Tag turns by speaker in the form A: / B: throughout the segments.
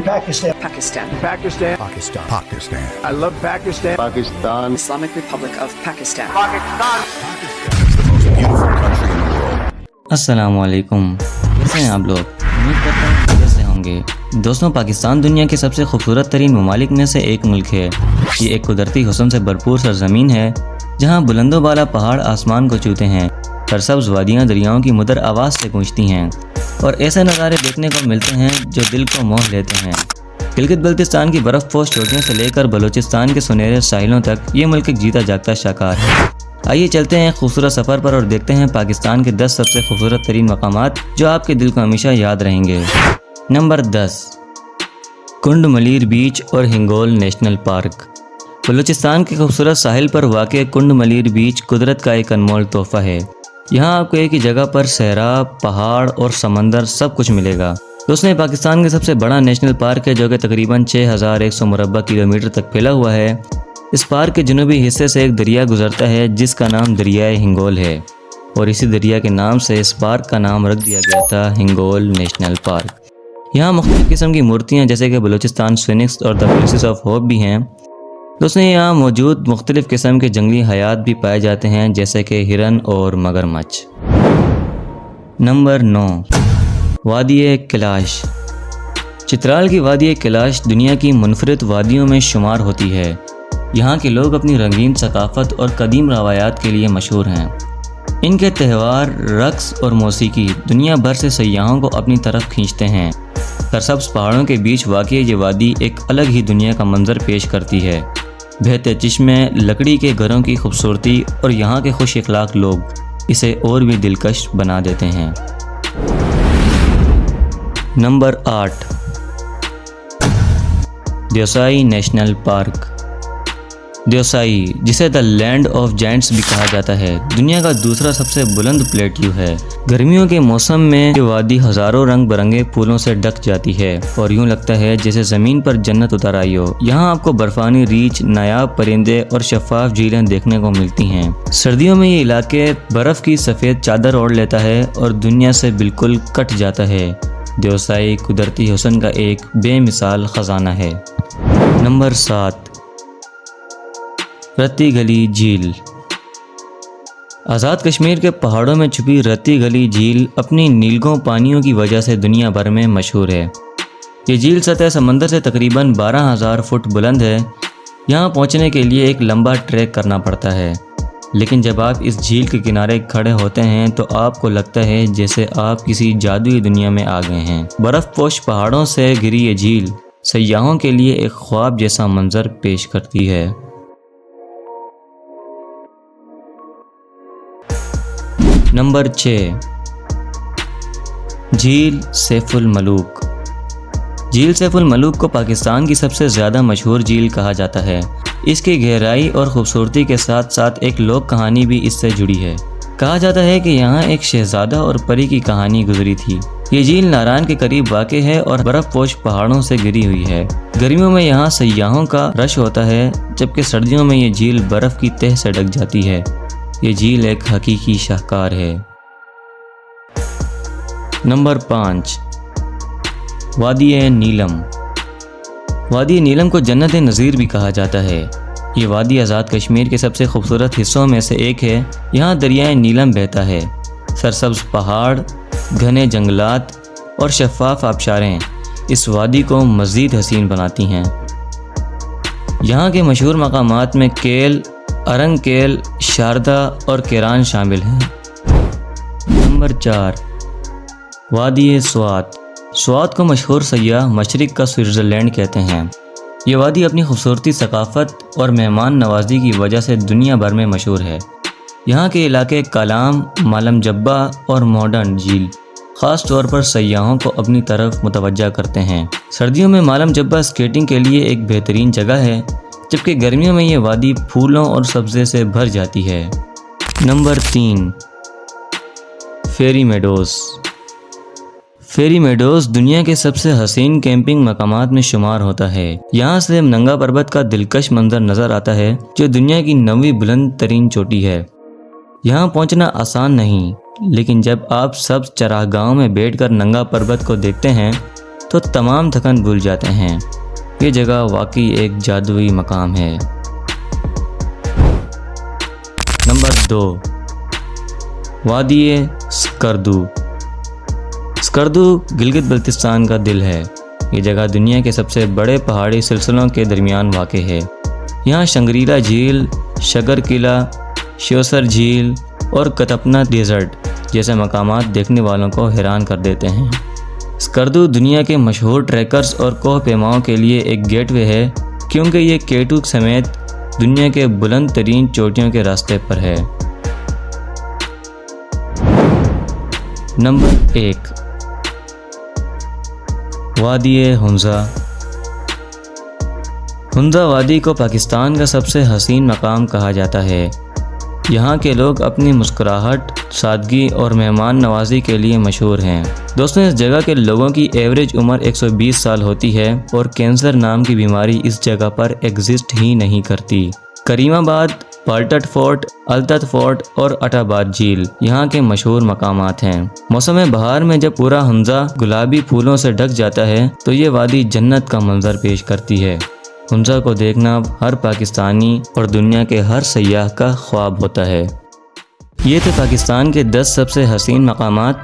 A: Pakistan.
B: Pakistan.
C: Pakistan.
D: Pakistan. Pakistan.
C: I love Pakistan.
E: Pakistan.
B: Islamic Republic of Pakistan.
C: Pakistan.
D: Pakistan is the most beautiful country in the world.
F: السلام علیکم، کیسے ہیں آپ لوگ؟ امید کرتا ہوں خیریت سے ہوں گے۔ دوستوں، پاکستان دنیا کے سب سے خوبصورت ترین ممالک میں سے ایک ملک ہے۔ یہ ایک قدرتی حسن سے بھرپور سرزمین ہے جہاں بلند و بالا پہاڑ آسمان کو چھوتے ہیں، سرسبز وادیاں دریاؤں کی مدر آواز سے گونجتی ہیں اور ایسے نظارے دیکھنے کو ملتے ہیں جو دل کو موہ لیتے ہیں۔ گلگت بلتستان کی برف پوش چوٹیوں سے لے کر بلوچستان کے سنہرے ساحلوں تک یہ ملک ایک جیتا جاگتا شاہکار ہے۔ آئیے چلتے ہیں خوبصورت سفر پر اور دیکھتے ہیں پاکستان کے 10 سب سے خوبصورت ترین مقامات جو آپ کے دل کو ہمیشہ یاد رہیں گے۔ نمبر 10، کنڈ ملیر بیچ اور ہنگول نیشنل پارک۔ بلوچستان کے خوبصورت ساحل پر واقع کنڈ ملیر بیچ قدرت کا ایک انمول تحفہ ہے۔ یہاں آپ کو ایک ہی جگہ پر صحرا، پہاڑ اور سمندر سب کچھ ملے گا۔ دوستوں، یہ پاکستان کا سب سے بڑا نیشنل پارک ہے جو کہ تقریباً 6100 مربع کلومیٹر تک پھیلا ہوا ہے۔ اس پارک کے جنوبی حصے سے ایک دریا گزرتا ہے جس کا نام دریائے ہنگول ہے، اور اسی دریا کے نام سے اس پارک کا نام رکھ دیا گیا تھا ہنگول نیشنل پارک۔ یہاں مختلف قسم کی مورتیاں جیسے کہ بلوچستان سفنکس اور دی پرنسس آف ہوپ بھی ہیں۔ دوستوں، یہاں موجود مختلف قسم کے جنگلی حیات بھی پائے جاتے ہیں جیسے کہ ہرن اور مگرمچھ۔ نمبر 9، وادی کیلاش۔ چترال کی وادی کیلاش دنیا کی منفرد وادیوں میں شمار ہوتی ہے۔ یہاں کے لوگ اپنی رنگین ثقافت اور قدیم روایات کے لیے مشہور ہیں۔ ان کے تہوار، رقص اور موسیقی دنیا بھر سے سیاحوں کو اپنی طرف کھینچتے ہیں۔ سرسبز پہاڑوں کے بیچ واقع یہ وادی ایک الگ ہی دنیا کا منظر پیش کرتی ہے۔ بہتے چشمے، لکڑی کے گھروں کی خوبصورتی اور یہاں کے خوش اخلاق لوگ اسے اور بھی دلکش بنا دیتے ہیں۔ Number 8، Deosai national park. Deosai, جسے دا لینڈ آف جائنٹس بھی کہا جاتا ہے، دنیا کا دوسرا سب سے بلند پلیٹیو ہے۔ گرمیوں کے موسم میں یہ وادی ہزاروں رنگ برنگے پھولوں سے ڈک جاتی ہے اور یوں لگتا ہے جیسے زمین پر جنت اتر آئی ہو۔ یہاں آپ کو برفانی ریچھ، نایاب پرندے اور شفاف جھیلیں دیکھنے کو ملتی ہیں۔ سردیوں میں یہ علاقے برف کی سفید چادر اوڑھ لیتا ہے اور دنیا سے بالکل کٹ جاتا ہے۔ دیوسائی قدرتی حسن کا ایک بے مثال خزانہ ہے۔ نمبر 7، رتی گلی جھیل۔ آزاد کشمیر کے پہاڑوں میں چھپی رتی گلی جھیل اپنی نیلگوں پانیوں کی وجہ سے دنیا بھر میں مشہور ہے۔ یہ جھیل سطح سمندر سے تقریباً 12000 فٹ بلند ہے۔ یہاں پہنچنے کے لیے ایک لمبا ٹریک کرنا پڑتا ہے، لیکن جب آپ اس جھیل کے کنارے کھڑے ہوتے ہیں تو آپ کو لگتا ہے جیسے آپ کسی جادوئی دنیا میں آ گئے ہیں۔ برف پوش پہاڑوں سے گھری یہ جھیل سیاحوں کے لیے ایک خواب جیسا منظر پیش کرتی ہے۔ نمبر 6، جھیل سیف الملوک۔ جھیل سیف الملوک کو پاکستان کی سب سے زیادہ مشہور جھیل کہا جاتا ہے۔ اس کی گہرائی اور خوبصورتی کے ساتھ ساتھ ایک لوک کہانی بھی اس سے جڑی ہے۔ کہا جاتا ہے کہ یہاں ایک شہزادہ اور پری کی کہانی گزری تھی۔ یہ جھیل ناران کے قریب واقع ہے اور برف پوش پہاڑوں سے گھری ہوئی ہے۔ گرمیوں میں یہاں سیاحوں کا رش ہوتا ہے جبکہ سردیوں میں یہ جھیل برف کی تہ سے ڈھک جاتی ہے۔ یہ جھیل ایک حقیقی شاہکار ہے۔ نمبر 5، وادی نیلم۔ وادی نیلم کو جنت نظیر بھی کہا جاتا ہے۔ یہ وادی آزاد کشمیر کے سب سے خوبصورت حصوں میں سے ایک ہے۔ یہاں دریائے نیلم بہتا ہے۔ سرسبز پہاڑ، گھنے جنگلات اور شفاف آبشاریں اس وادی کو مزید حسین بناتی ہیں۔ یہاں کے مشہور مقامات میں کیل، ارنگ کیل، شاردا اور کیران شامل ہیں۔ نمبر 4، وادی سوات۔ سوات کو مشہور سیاح مشرق کا سوئٹزرلینڈ کہتے ہیں۔ یہ وادی اپنی خوبصورتی، ثقافت اور مہمان نوازی کی وجہ سے دنیا بھر میں مشہور ہے۔ یہاں کے علاقے کالام، مالم جبہ اور ماڈرن جھیل خاص طور پر سیاحوں کو اپنی طرف متوجہ کرتے ہیں۔ سردیوں میں مالم جبہ سکیٹنگ کے لیے ایک بہترین جگہ ہے، جبکہ گرمیوں میں یہ وادی پھولوں اور سبزے سے بھر جاتی ہے۔ نمبر 3، فیری میڈوز۔ فیری میڈوز دنیا کے سب سے حسین کیمپنگ مقامات میں شمار ہوتا ہے۔ یہاں سے ننگا پربت کا دلکش منظر نظر آتا ہے جو دنیا کی 9ویں بلند ترین چوٹی ہے۔ یہاں پہنچنا آسان نہیں، لیکن جب آپ سبز چراگاہوں میں بیٹھ کر ننگا پربت کو دیکھتے ہیں تو تمام تھکن بھول جاتے ہیں۔ یہ جگہ واقعی ایک جادوئی مقام ہے۔ نمبر 2، وادی سکردو۔ سکردو گلگت بلتستان کا دل ہے۔ یہ جگہ دنیا کے سب سے بڑے پہاڑی سلسلوں کے درمیان واقع ہے۔ یہاں شنگریلا جھیل، شگر قلعہ، شیوسر جھیل اور کتپنا ڈیزرٹ جیسے مقامات دیکھنے والوں کو حیران کر دیتے ہیں۔ سکردو دنیا کے مشہور ٹریکرز اور کوہ پیماؤں کے لیے ایک گیٹ وے ہے، کیونکہ یہ کیٹو سمیت دنیا کے بلند ترین چوٹیوں کے راستے پر ہے۔ نمبر 1، وادی ہنزا۔ ہنزا وادی کو پاکستان کا سب سے حسین مقام کہا جاتا ہے۔ یہاں کے لوگ اپنی مسکراہٹ، سادگی اور مہمان نوازی کے لیے مشہور ہیں۔ دوستوں، اس جگہ کے لوگوں کی ایوریج عمر 120 سال ہوتی ہے اور کینسر نام کی بیماری اس جگہ پر ایگزسٹ ہی نہیں کرتی۔ کریم آباد، پالٹٹ فورٹ، التت فورٹ اور اٹاباد جھیل یہاں کے مشہور مقامات ہیں۔ موسم بہار میں جب پورا ہنزا گلابی پھولوں سے ڈھک جاتا ہے تو یہ وادی جنت کا منظر پیش کرتی ہے۔ ہنزا کو دیکھنا ہر پاکستانی اور دنیا کے ہر سیاح کا خواب ہوتا ہے۔ یہ تھے پاکستان کے 10 سب سے حسین مقامات۔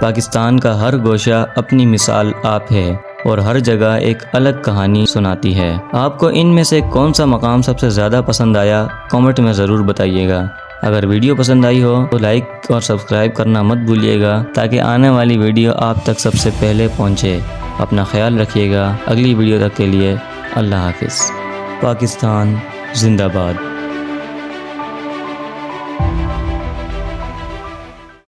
F: پاکستان کا ہر گوشہ اپنی مثال آپ ہے اور ہر جگہ ایک الگ کہانی سناتی ہے۔ آپ کو ان میں سے کون سا مقام سب سے زیادہ پسند آیا، کامنٹ میں ضرور بتائیے گا۔ اگر ویڈیو پسند آئی ہو تو لائک اور سبسکرائب کرنا مت بھولیے گا تاکہ آنے والی ویڈیو آپ تک سب سے پہلے پہنچے۔ اپنا خیال رکھیے گا۔ اگلی ویڈیو تک کے لیے اللہ حافظ۔ پاکستان زندہ باد۔